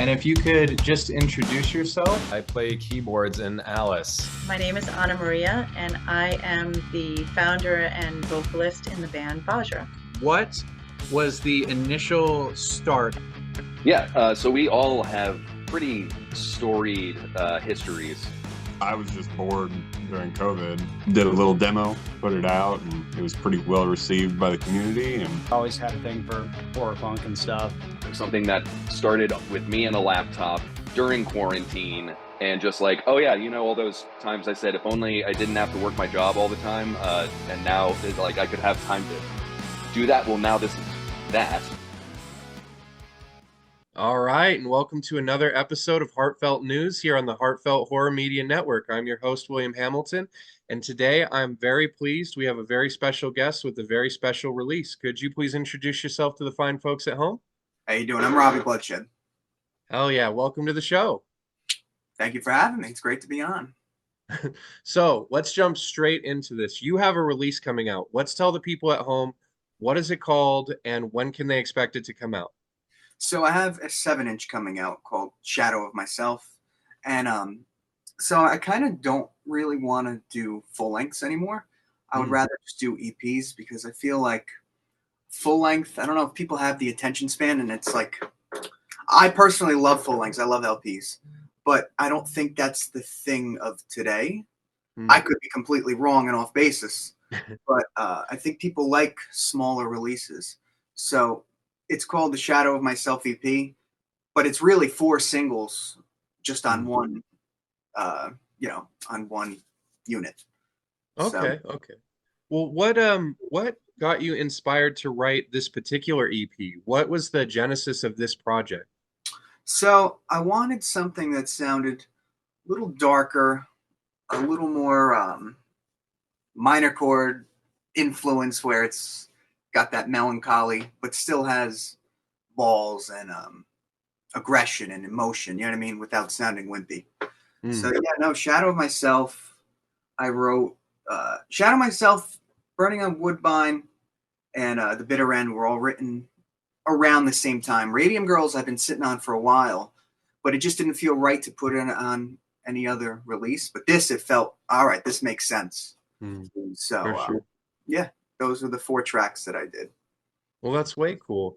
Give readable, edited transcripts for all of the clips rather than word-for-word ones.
And if you could just introduce yourself. I play keyboards in Alice. My name is Anna Maria, and I am the founder and vocalist in the band Vajra. What was the initial start? Yeah, so we all have pretty storied histories. I was just bored during COVID. Did a little demo, put it out, and it was pretty well received by the community. And always had a thing for horror punk and stuff. Something that started with me and a laptop during quarantine, and just like, oh yeah, you know, all those times I said, if only I didn't have to work my job all the time, and now it's like I could have time to do that. Well, now this is that. All right, and welcome to another episode of Heartfelt News here on the Heartfelt Horror Media Network. I'm your host, William Hamilton, and today I'm very pleased. We have a very special guest with a very special release. Could you please introduce yourself to the fine folks at home? How you doing? I'm Robby Bloodshed. Hell yeah, welcome to the show. Thank you for having me. It's great to be on. So let's jump straight into this. You have a release coming out. Let's tell the people at home, what is it called and when can they expect it to come out? So I have a 7-inch coming out called Shadow of Myself. And so I kind of don't really want to do full lengths anymore. I would rather just do EPs because I feel like full length, I don't know if people have the attention span, and it's like, I personally love full lengths. I love LPs, but I don't think that's the thing of today. I could be completely wrong and off basis, but I think people like smaller releases. So it's called the Shadow of Myself EP, but it's really 4 singles just on one, on one unit. Okay, okay. Well, what got you inspired to write this particular EP? What was the genesis of this project? So I wanted something that sounded a little darker, a little more minor chord influence, where it's got that melancholy, but still has balls and aggression and emotion, you know what I mean, without sounding wimpy. So yeah, no, Shadow of Myself, I wrote Shadow of Myself, Burning on Woodbine, and The Bitter End were all written around the same time. Radium Girls I've been sitting on for a while, but it just didn't feel right to put it on any other release. But this, it felt, all right, this makes sense. So sure. Yeah, those are the 4 tracks that I did. Well, that's way cool.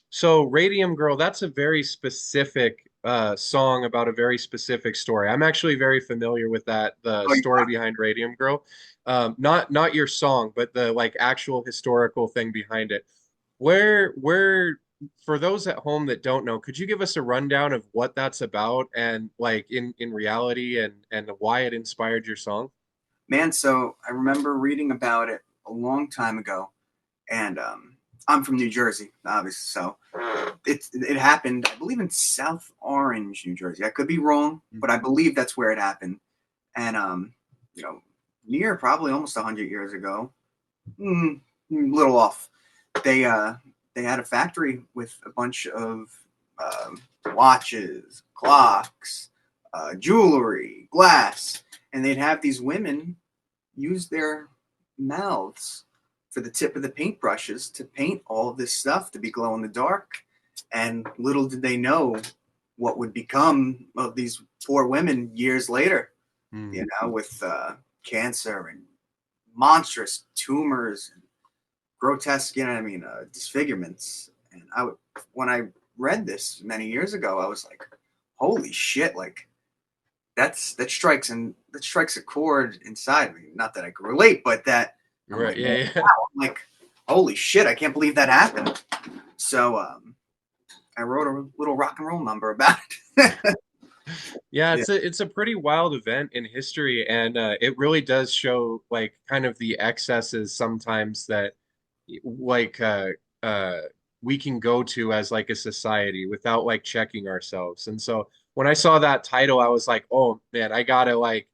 So Radium Girl, that's a very specific song about a very specific story. I'm actually very familiar with the story behind Radium Girl. Not your song, but the like actual historical thing behind it. Where for those at home that don't know, could you give us a rundown of what that's about and like in reality and why it inspired your song? Man, so I remember reading about it a long time ago, and I'm from New Jersey, obviously. So it happened, I believe, in South Orange, New Jersey. I could be wrong, but I believe that's where it happened. And near probably almost 100 years ago, a little off. They had a factory with a bunch of watches, clocks, jewelry, glass, and they'd have these women use their mouths for the tip of the paintbrushes to paint all of this stuff to be glow in the dark. And little did they know what would become of these poor women years later, with cancer and monstrous tumors and grotesque, disfigurements. And when I read this many years ago, I was like, holy shit, like that strikes a chord inside me. Not that I could relate, but that Right, like, wow. I'm like, holy shit, I can't believe that happened. So I wrote a little rock and roll number about it. Yeah, it's a pretty wild event in history, and it really does show like kind of the excesses sometimes that like we can go to as like a society without like checking ourselves. And so when I saw that title, I was like, oh man, I gotta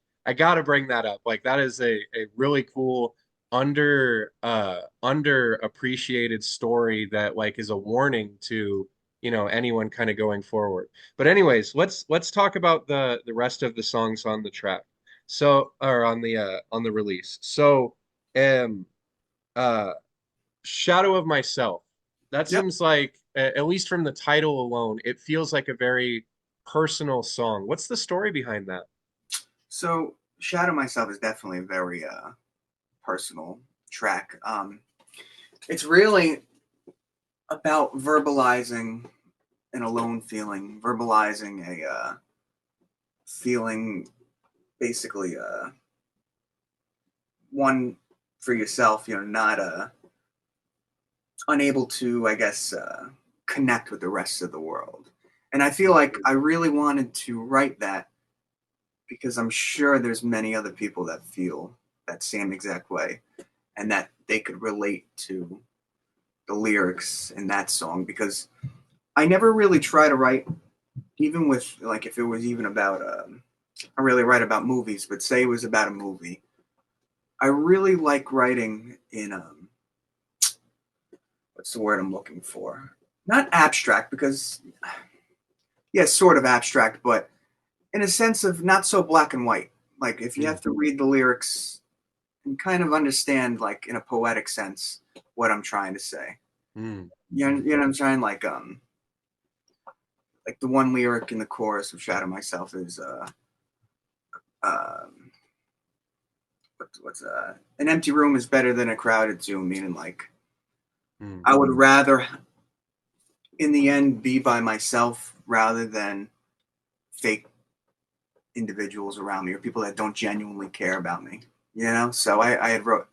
bring that up. Like that is a really cool underappreciated story that like is a warning to anyone kind of going forward. But anyways, let's talk about the rest of the songs on the track. So or on the release. So uh Shadow of Myself. That Yep. seems like at least from the title alone, it feels like a very personal song. What's the story behind that? So Shadow Myself is definitely a very personal track. It's really about verbalizing an alone feeling, verbalizing a feeling, basically one for yourself, not unable to, I guess, connect with the rest of the world. And I feel like I really wanted to write that because I'm sure there's many other people that feel that same exact way and that they could relate to the lyrics in that song, because I never really try to write, even with, like, if it was even about I really write about movies, but say it was about a movie, I really like writing in what's the word I'm looking for? Not abstract, because yeah, sort of abstract, but in a sense of not so black and white. Like, if you have to read the lyrics and kind of understand, like, in a poetic sense, what I'm trying to say. Mm. You know what I'm saying? Like the one lyric in the chorus of Shadow Myself is um what's an empty room is better than a crowded Zoom, meaning like I would rather in the end be by myself rather than fake individuals around me or people that don't genuinely care about me. So I had wrote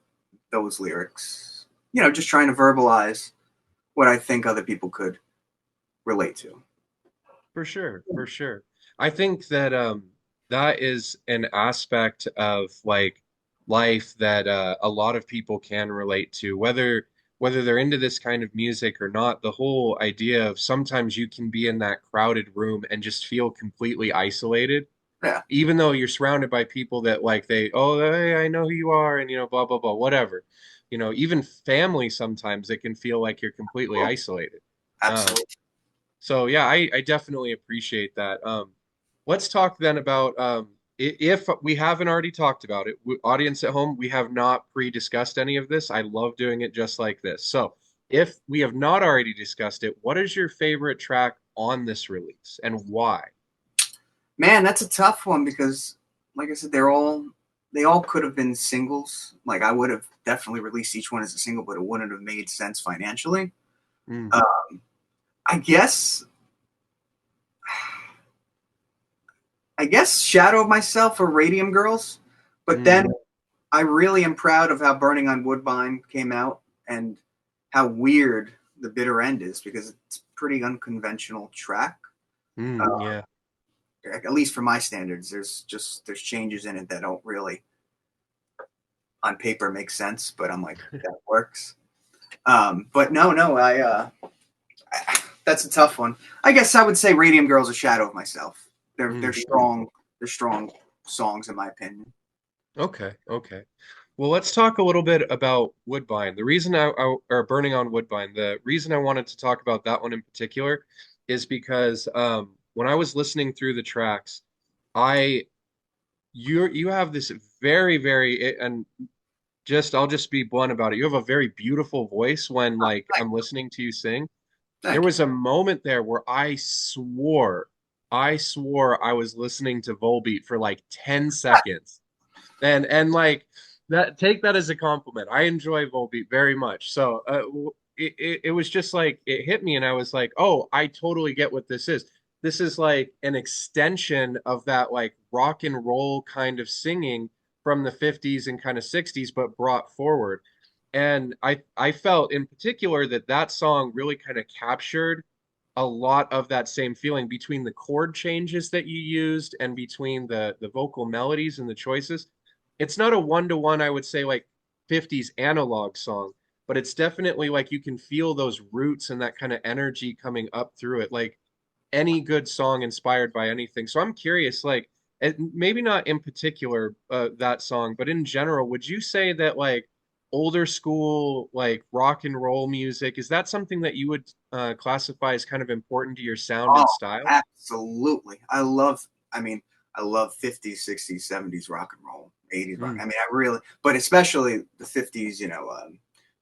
those lyrics, just trying to verbalize what I think other people could relate to. For sure, for sure. I think that that is an aspect of like life that a lot of people can relate to, whether they're into this kind of music or not. The whole idea of sometimes you can be in that crowded room and just feel completely isolated, Yeah. even though you're surrounded by people that like oh, hey, I know who you are, and blah blah blah, whatever. Even family sometimes it can feel like you're completely isolated. Um, Absolutely. so yeah, I definitely appreciate that. Let's talk then about if we haven't already talked about it, audience at home, we have not pre-discussed any of this. I love doing it just like this. So if we have not already discussed it, what is your favorite track on this release and why? Man, that's a tough one because, like I said, they all could have been singles. Like, I would have definitely released each one as a single, but it wouldn't have made sense financially. Mm, I guess I guess Shadow of Myself or Radium Girls, but mm, then I really am proud of how Burning on Woodbine came out and how weird the bitter end is, because it's a pretty unconventional track. yeah. At least for my standards, there's changes in it that don't really on paper make sense, but I'm like, that works. But no, that's a tough one. I guess I would say Radium Girls a Shadow of Myself. They're strong. They're strong songs in my opinion. Okay, okay. Well, let's talk a little bit about Woodbine. The reason or Burning on Woodbine, the reason I wanted to talk about that one in particular is because when I was listening through the tracks, I you have this and just I'll just be blunt about it. You have a very beautiful voice when like Thank, I'm listening to you sing. There thank you. was a moment there where I swore I was listening to Volbeat for like 10 seconds. And like that, take that as a compliment. I enjoy Volbeat very much. So it was just like it hit me, and I was like, oh, I totally get what this is. This is like an extension of that like rock and roll kind of singing from the 50s and kind of 60s, but brought forward. And I felt in particular that that song really kind of captured a lot of that same feeling between the chord changes that you used and between the vocal melodies and the choices. It's not a one-to-one, I would say, like 50s analog song, but it's definitely like you can feel those roots and that kind of energy coming up through it, like any good song inspired by anything. So I'm curious, like, maybe not in particular that song, but in general, would you say that like older school, like rock and roll music, is that something that you would classify as kind of important to your sound Oh, and style? absolutely. I love 50s, 60s, 70s rock and roll, 80s rock. Mm, I really, but especially the 50s,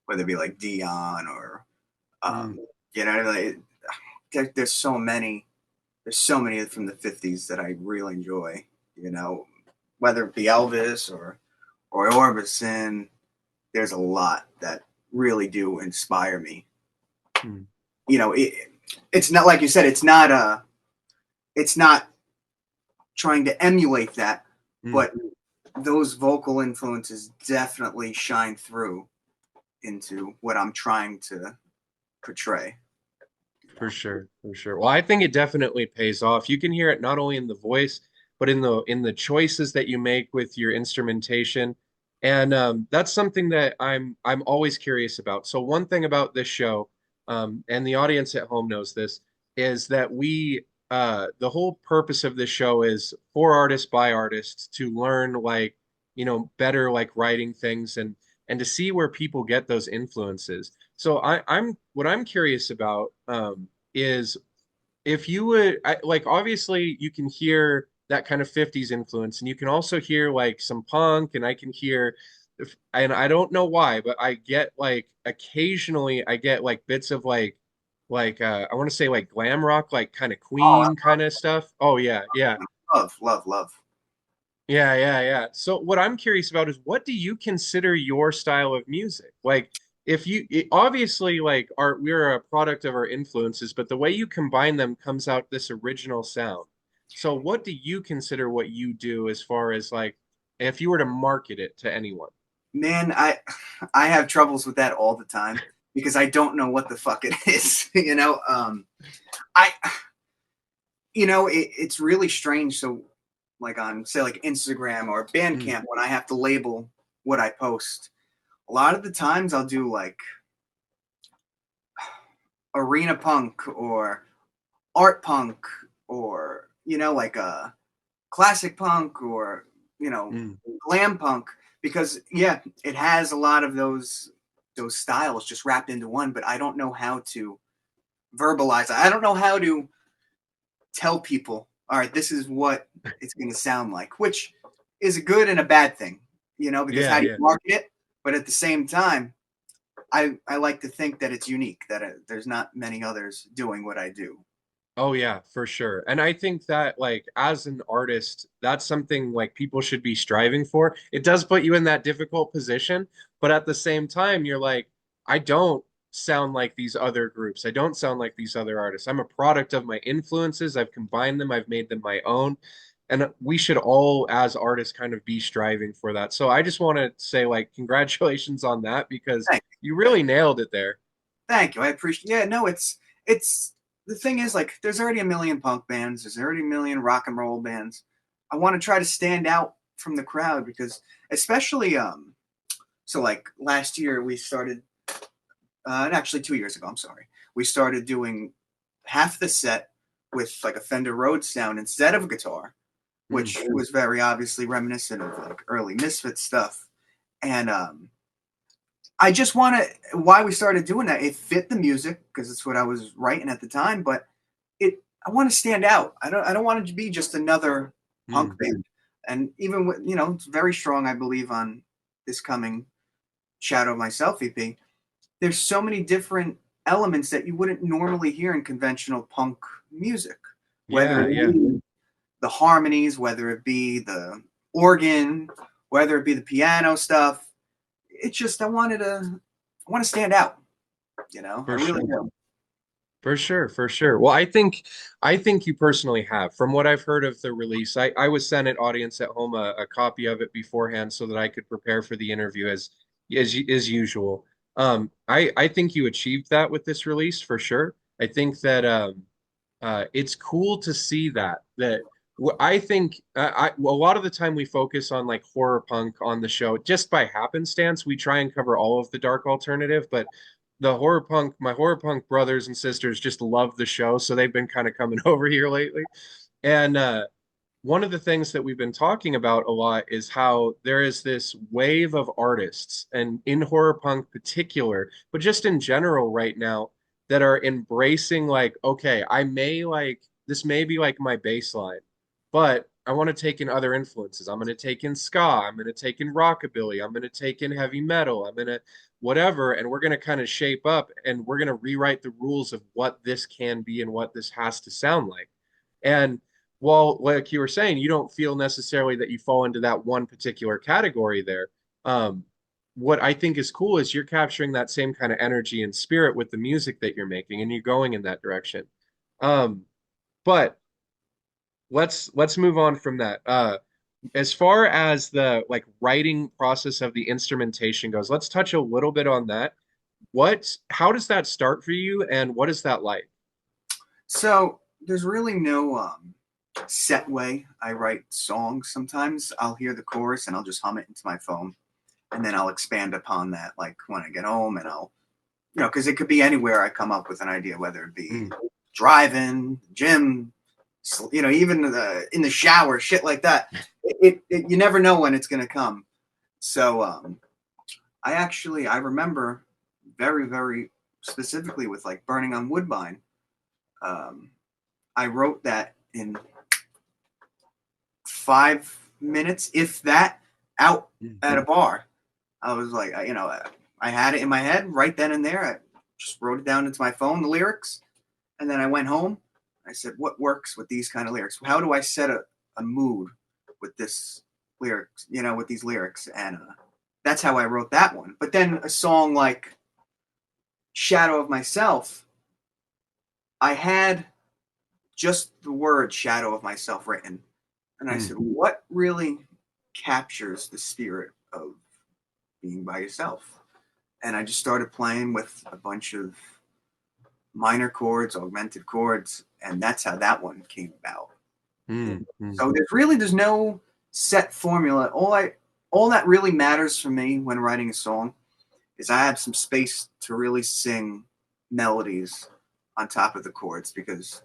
whether it be like Dion or, mm, um, like there's so many. There's so many from the 50s that I really enjoy, you know, whether it be Elvis or Orbison. There's a lot that really do inspire me. Hmm. You know, it's not like you said, it's not trying to emulate that, but those vocal influences definitely shine through into what I'm trying to portray. For sure, for sure. Well, I think it definitely pays off. You can hear it not only in the voice, but in the choices that you make with your instrumentation. And that's something that I'm always curious about. So one thing about this show, and the audience at home knows this, is that the whole purpose of this show is for artists by artists to learn like, better like writing things and to see where people get those influences. So I'm what I'm curious about is if you would like obviously you can hear that kind of 50s influence and you can also hear like some punk and I can hear and I don't know why, but I get like occasionally I get like bits of like I want to say like glam rock, like kind of Oh, Queen kind of stuff. Oh yeah, yeah. love, love, love. Yeah, yeah, yeah. So what I'm curious about is what do you consider your style of music? Like if obviously like we're a product of our influences, but the way you combine them comes out this original sound. So what do you consider what you do as far as like if you were to market it to anyone? Man, I have troubles with that all the time because I don't know what the fuck it is. I it's really strange. So like on say like Instagram or Mm, Bandcamp when I have to label what I post, a lot of the times I'll do like arena punk or art punk or like a classic punk or mm. glam punk because yeah, it has a lot of those styles just wrapped into one, but I don't know how to verbalize it. I don't know how to tell people, all right, this is what it's going to sound like, which is a good and a bad thing, because Yeah, how do you yeah. market it? But at the same time, I like to think that it's unique, that there's not many others doing what I do. Oh yeah, for sure. And I think that like as an artist, that's something like people should be striving for. It does put you in that difficult position, but at the same time, you're like, I don't sound like these other groups. I don't sound like these other artists. I'm a product of my influences. I've combined them, I've made them my own. And we should all, as artists, kind of be striving for that. So I just want to say like congratulations on that because Thank you really nailed it there. Thank you. I appreciate. Yeah, no, it's the thing is like there's already a million punk bands. There's already a million rock and roll bands. I want to try to stand out from the crowd because especially so like last year we started and actually 2 years ago, I'm sorry. We started doing half the set with like a Fender Rhodes sound instead of a guitar, Mm, which was very obviously reminiscent of like early Misfit stuff. And I just want to. Why we started doing that? It fit the music because it's what I was writing at the time. But it, I want to stand out. I don't want it to be just another punk mm. band. And even with it's very strong. I believe on this coming Shadow of Myself EP. There's so many different elements that you wouldn't normally hear in conventional punk music. Whether Yeah, it yeah. be the harmonies, whether it be the organ, whether it be the piano stuff. It's just I want to stand out. I For really sure. do. For sure, for sure. Well, I think you personally have. From what I've heard of the release, I was sent an audience at home a copy of it beforehand so that I could prepare for the interview as usual. I think you achieved that with this release for sure. I think that it's cool to see that I think a lot of the time we focus on like horror punk on the show just by happenstance. We try and cover all of the dark alternative, but my horror punk brothers and sisters just love the show, so they've been kind of coming over here lately. And one of the things that we've been talking about a lot is how there is this wave of artists, and in horror punk particular, but just in general right now, that are embracing like, okay, I may like this may be like my baseline, but to take in other influences. I'm going to take in ska. I'm going to take in rockabilly. I'm going to take in heavy metal. I'm going to whatever, and we're going to kind of shape up, and we're going to rewrite the rules of what this can be and what this has to sound like. And while, like you were saying, you don't feel necessarily that you fall into that one particular category there. Um, what I think is cool is you're capturing that same kind of energy and spirit with the music that you're making, and you're going in that direction. Um, but let's move on from that. As far as the like writing process of the instrumentation goes, let's touch a little bit on that. How does that start for you, and what is that like? So there's really no set way I write songs. Sometimes I'll hear the chorus and I'll just hum it into my phone, and then I'll expand upon that, like when I get home, and I'll, because it could be anywhere I come up with an idea, whether it be driving, gym, even in the shower, shit like that. You never know when it's gonna come. So I remember very, very specifically with like Burning on Woodbine. I wrote that in 5 minutes, if that, out at a bar. I was like, I had it in my head right then and there. I just wrote it down into my phone, the lyrics, and then I went home. I said, what works with these kind of lyrics? How do I set a mood with this lyrics, with these lyrics? And that's how I wrote that one. But then a song like Shadow of Myself, I had just the word Shadow of Myself written. And I said, what really captures the spirit of being by yourself? And I just started playing with a bunch of minor chords, augmented chords, and that's how that one came about. So there's no set formula. All that really matters for me when writing a song is I have some space to really sing melodies on top of the chords, because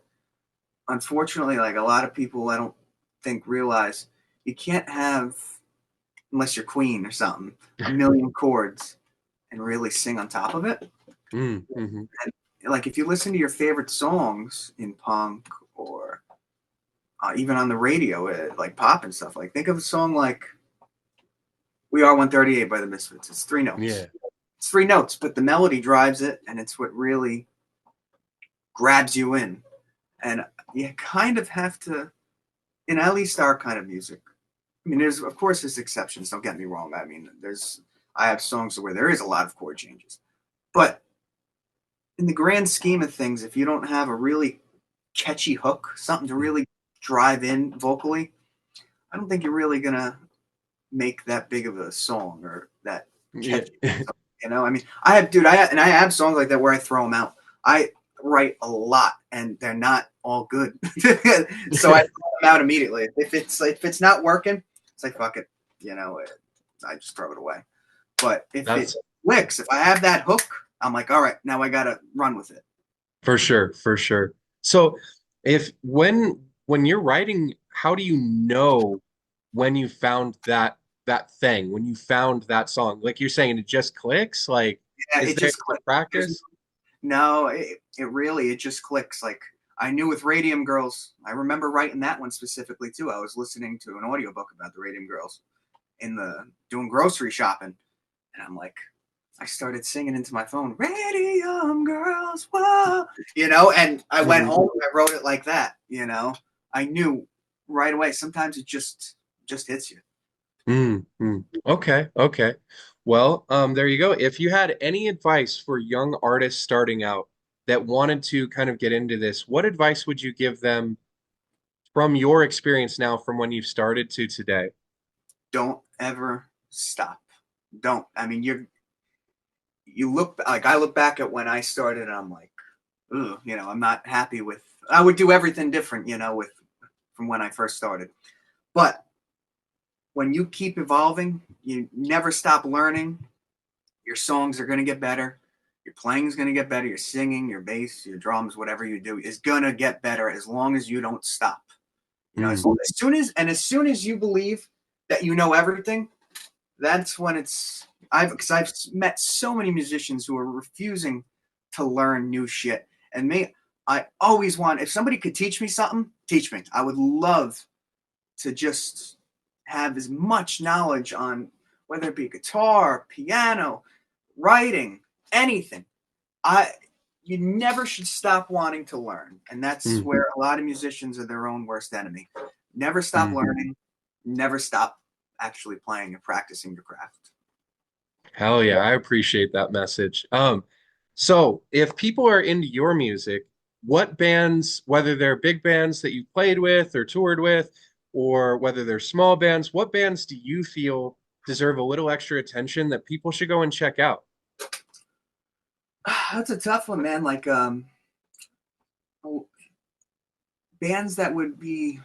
unfortunately, like a lot of people, I don't think realize you can't have, unless you're Queen or something, a million chords and really sing on top of it. And like if you listen to your favorite songs in punk or even on the radio, like pop and stuff, like think of a song like We Are 138 by the Misfits. It's 3 notes. Yeah. It's 3 notes, but the melody drives it, and it's what really grabs you in. And you kind of have to, in at least our kind of music. I mean, there's exceptions. Don't get me wrong. I mean, I have songs where there is a lot of chord changes, but in the grand scheme of things, if you don't have a really catchy hook, something to really drive in vocally, I don't think you're really gonna make that big of a song or that catchy. I mean, I have songs like that where I throw them out. I write a lot, and they're not all good, so I throw them out immediately. If it's not working, it's like fuck it, I just throw it away. But if it clicks, if I have that hook, I'm like, all right, now I gotta run with it. For sure, for sure. So when you're writing, how do you know when you found that thing, when you found that song? Like you're saying, it just clicks? Like, Yeah, is it there just clicks. practice? No, it just clicks. Like I knew with Radium Girls, I remember writing that one specifically too. I was listening to an audiobook about the Radium Girls doing grocery shopping, and I'm like, I started singing into my phone, Radium Girls, whoa, and I went home and I wrote it like that, I knew right away. Sometimes it just hits you. Okay. Well, there you go. If you had any advice for young artists starting out that wanted to kind of get into this, what advice would you give them from your experience now, from when you've started to today? Don't ever stop. Don't. I mean, you look like, I look back at when I started and I'm like, ooh, I'm not happy with, I would do everything different, from when I first started. But when you keep evolving, you never stop learning, your songs are going to get better. Your playing is going to get better. Your singing, your bass, your drums, whatever you do is going to get better as long as you don't stop. As soon as you believe that you know everything, that's when because I've met so many musicians who are refusing to learn new shit. And I always want, if somebody could teach me something, teach me. I would love to just have as much knowledge on whether it be guitar, piano, writing, anything. You never should stop wanting to learn. And that's where a lot of musicians are their own worst enemy. Never stop learning, never stop actually playing and practicing your craft. Hell yeah, I appreciate that message. So if people are into your music, what bands, whether they're big bands that you played with or toured with, or whether they're small bands, what bands do you feel deserve a little extra attention that people should go and check out? That's a tough one, man. Like bands that would be,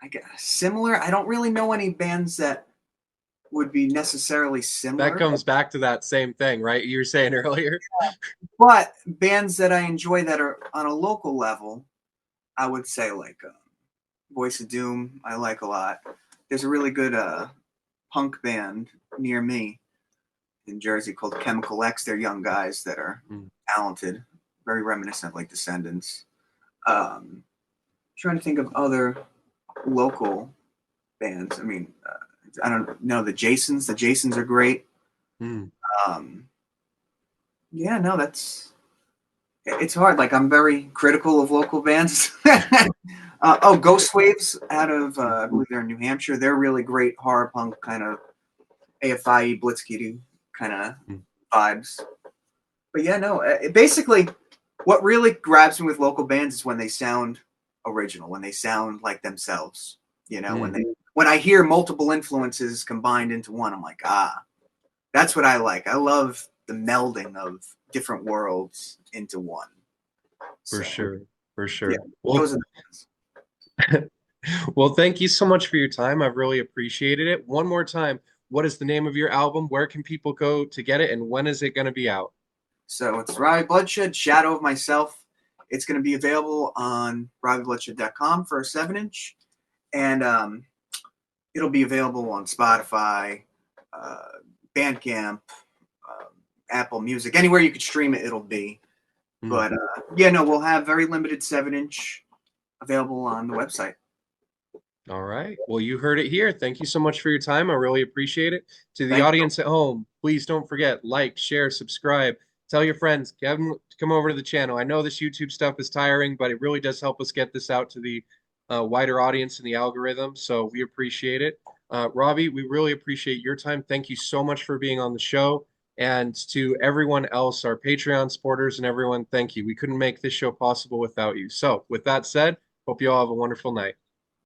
I guess, similar. I don't really know any bands that would be necessarily similar. That comes back to that same thing, right? You were saying earlier. But bands that I enjoy that are on a local level, I would say like Voice of Doom, I like a lot. There's a really good punk band near me in Jersey called Chemical X. They're young guys that are talented, very reminiscent of like Descendants. Trying to think of other local bands. I mean, I don't know, the Jasons. The Jasons are great. Yeah, no, it's hard. Like, I'm very critical of local bands. Ghost Waves out of I believe they're in New Hampshire. They're really great horror punk kind of AFI Blitzkrieg kind of vibes. But yeah, no, basically what really grabs me with local bands is when they sound original, when they sound like themselves. You know, when I hear multiple influences combined into one, I'm like, that's what I like. I love the melding of different worlds into one. For sure. Yeah, Well, those are the bands. well, thank you so much for your time. I've really appreciated it. One more time, what is the name of your album? Where can people go to get it? And when is it going to be out? So it's Robby Bloodshed, Shadow of Myself. It's going to be available on robbybloodshed.com for a 7-inch. And it'll be available on Spotify, Bandcamp, Apple Music. Anywhere you could stream it, it'll be. But yeah, no, we'll have very limited 7-inch available on the website. All right. Well, you heard it here. Thank you so much for your time. I really appreciate it. To the Thank you. audience at home, please don't forget, like, share, subscribe. Tell your friends, have them come over to the channel. I know this YouTube stuff is tiring, but it really does help us get this out to the wider audience in the algorithm. So we appreciate it. Robby, we really appreciate your time. Thank you so much for being on the show. And to everyone else, our Patreon supporters and everyone, thank you. We couldn't make this show possible without you. So with that said, hope you all have a wonderful night.